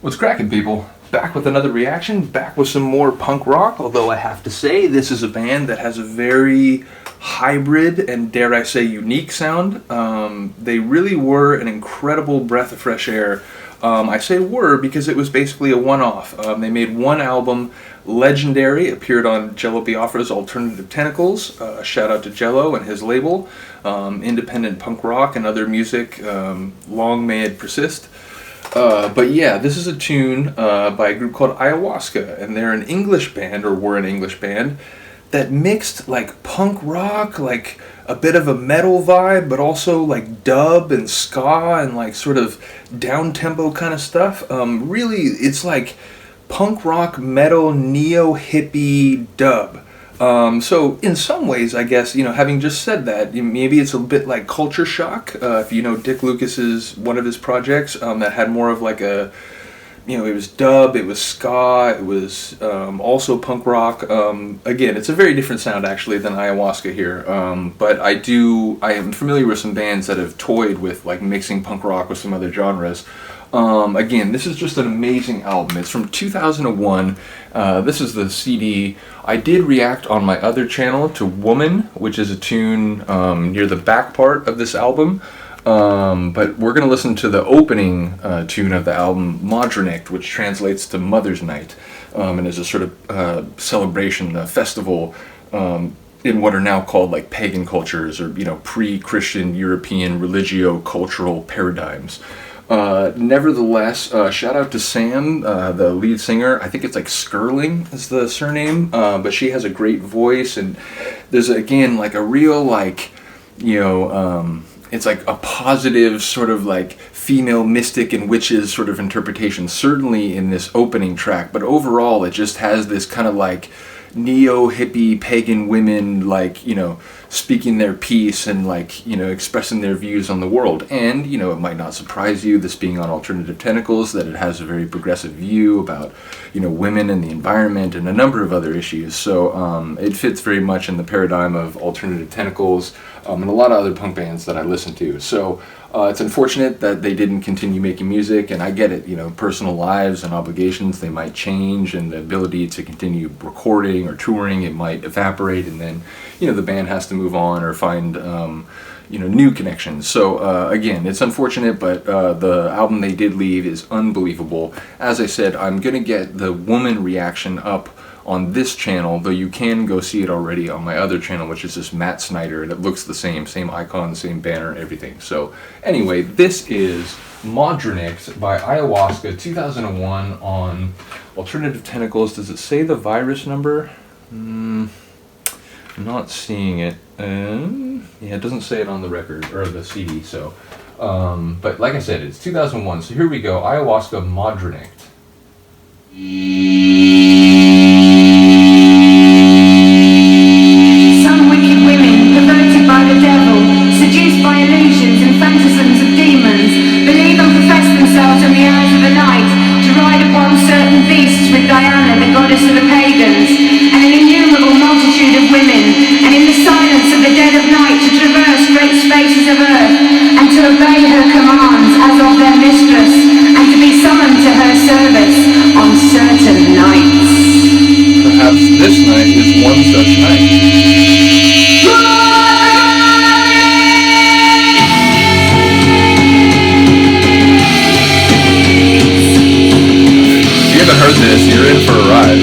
What's cracking, people? Back with another reaction, back with some more punk rock, although I have to say this is a band that has a very hybrid and, dare I say, unique sound. They really were an incredible breath of fresh air. I say were because it was basically a one-off. They made one album, Legendary, appeared on Jello Biafra's Alternative Tentacles. Shout out to Jello and his label. Independent punk rock and other music, long may it persist. But yeah, this is a tune by a group called Iowaska, and they're an English band, or were an English band, that mixed like punk rock, like a bit of a metal vibe, but also like dub and ska and like sort of down-tempo kind of stuff. Really, it's like punk rock, metal, neo-hippie dub. So in some ways, I guess, having just said that, maybe it's a bit like Culture Shock, if you know Dick Lucas's, one of his projects, that had more of like a, it was dub, it was ska, it was also punk rock. Again, it's a very different sound actually than Iowaska here, but I am familiar with some bands that have toyed with like mixing punk rock with some other genres. Again, this is just an amazing album. It's from 2001. This is the CD. I did react on my other channel to Woman, which is a tune near the back part of this album. But we're going to listen to the opening tune of the album, Modranicht, which translates to Mother's Night, and is a sort of celebration, a festival in what are now called like pagan cultures, or pre-Christian European religio-cultural paradigms. Nevertheless, shout out to Sam, the lead singer. I think it's like Skirling is the surname, but she has a great voice, and there's again like a real like, it's like a positive sort of like female mystic and witches sort of interpretation, certainly in this opening track, but overall it just has this kind of like neo-hippie pagan women like, speaking their piece and like, expressing their views on the world. And, it might not surprise you, this being on Alternative Tentacles, that it has a very progressive view about, women and the environment and a number of other issues. So it fits very much in the paradigm of Alternative Tentacles and a lot of other punk bands that I listen to. So it's unfortunate that they didn't continue making music, and I get it, personal lives and obligations, they might change, and the ability to continue recording or touring, it might evaporate, and then, the band has to move on or find, new connections. So again, it's unfortunate, but the album they did leave is unbelievable. As I said, I'm going to get the Woman reaction up on this channel, though you can go see it already on my other channel, which is just Matt Snyder, and it looks the same icon, same banner, everything. So anyway, this is Modranicht by Iowaska, 2001 on Alternative Tentacles. Does it say the virus number? I'm not seeing it. Yeah, it doesn't say it on the record, or the CD, so. But like I said, it's 2001, so here we go, Iowaska, Modranicht. Some wicked women, perverted by the devil, seduced by illusions and phantasms of demons, believe and profess themselves in the hours of the night to ride upon certain beasts with Diana, the goddess of the pagans, and an innumerable multitude of women, and in the silence of the dead of night to traverse great spaces of earth, and to obey her commands as of their mistress, and to be summoned to her service on certain nights. Perhaps this night is one such night. If you haven't heard this, you're in for a ride.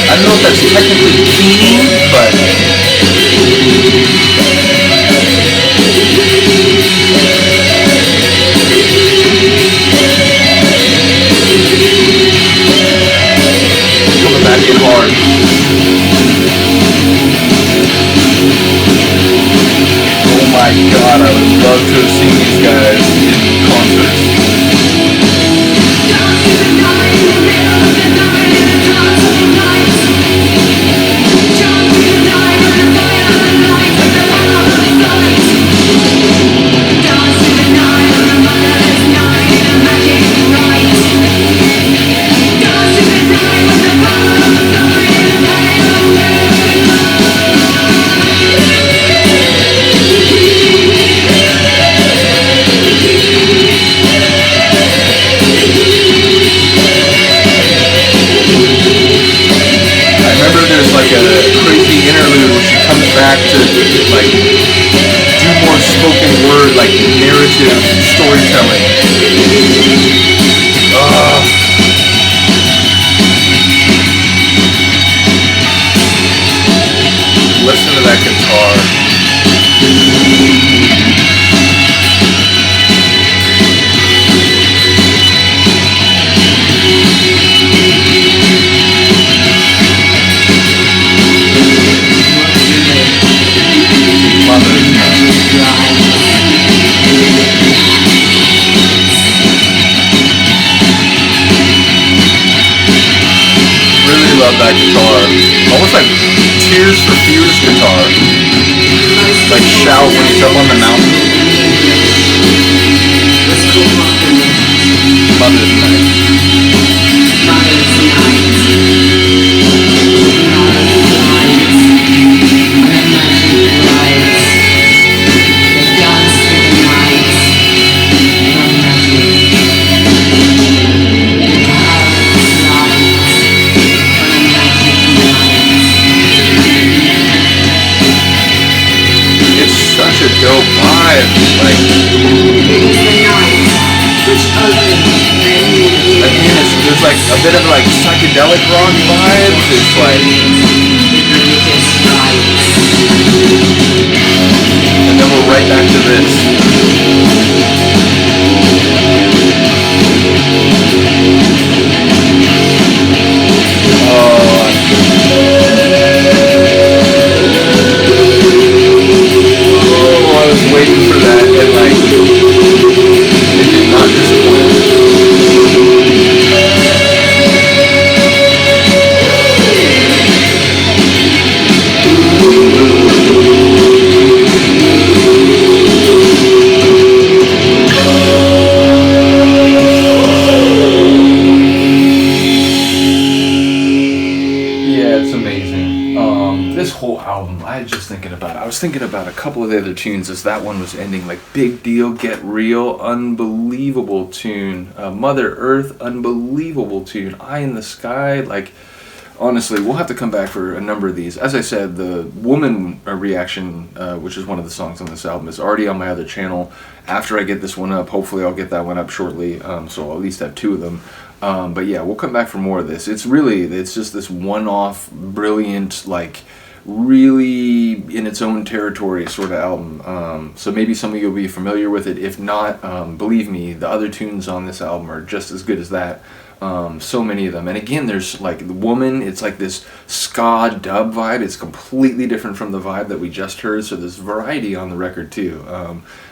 I don't know if that's technically keying, but coming love to have seen these guys in concert. Like a crazy interlude where she comes back to like do more spoken word, like narrative storytelling. Listen to that guitar. Really love that guitar. Almost like Tears for Fears guitar. Like Shout when he's up on the mountain. Mother's such a dope vibe. Like, again, there's like a bit of like psychedelic rock vibes. It's like, and then we're right back to this. I was waiting for that, and like, it did not disappoint. Yeah, it's amazing. This whole album, I was thinking about a couple of the other tunes as that one was ending, like Big Deal, Get Real, unbelievable tune. Mother Earth, unbelievable tune. Eye in the Sky, like, honestly, we'll have to come back for a number of these. As I said, the Woman Reaction, which is one of the songs on this album, is already on my other channel. After I get this one up, hopefully I'll get that one up shortly, so I'll at least have two of them. But yeah, we'll come back for more of this. It's just this one-off, brilliant, like, really in its own territory sort of album. So maybe some of you will be familiar with it. If not, believe me, the other tunes on this album are just as good as that. So many of them. And again, there's like the Woman, it's like this ska dub vibe. It's completely different from the vibe that we just heard, so there's variety on the record too.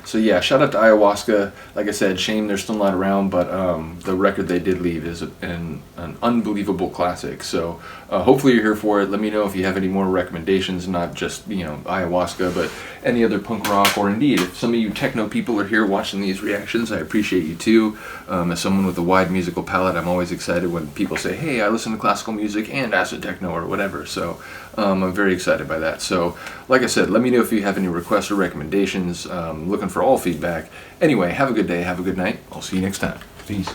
So yeah, shout out to Iowaska. Like I said, shame they're still not around, but the record they did leave is an unbelievable classic. So hopefully you're here for it. Let me know if you have any more recommendations, not just, you know, Iowaska, but any other punk rock, or indeed, if some of you techno people are here watching these reactions, I appreciate you too. As someone with a wide musical palette, I'm always excited when people say, hey, I listen to classical music and acid techno or whatever. So I'm very excited by that. So like I said, let me know if you have any requests or recommendations. Looking for all feedback. Anyway, have a good day, have a good night. I'll see you next time. Peace.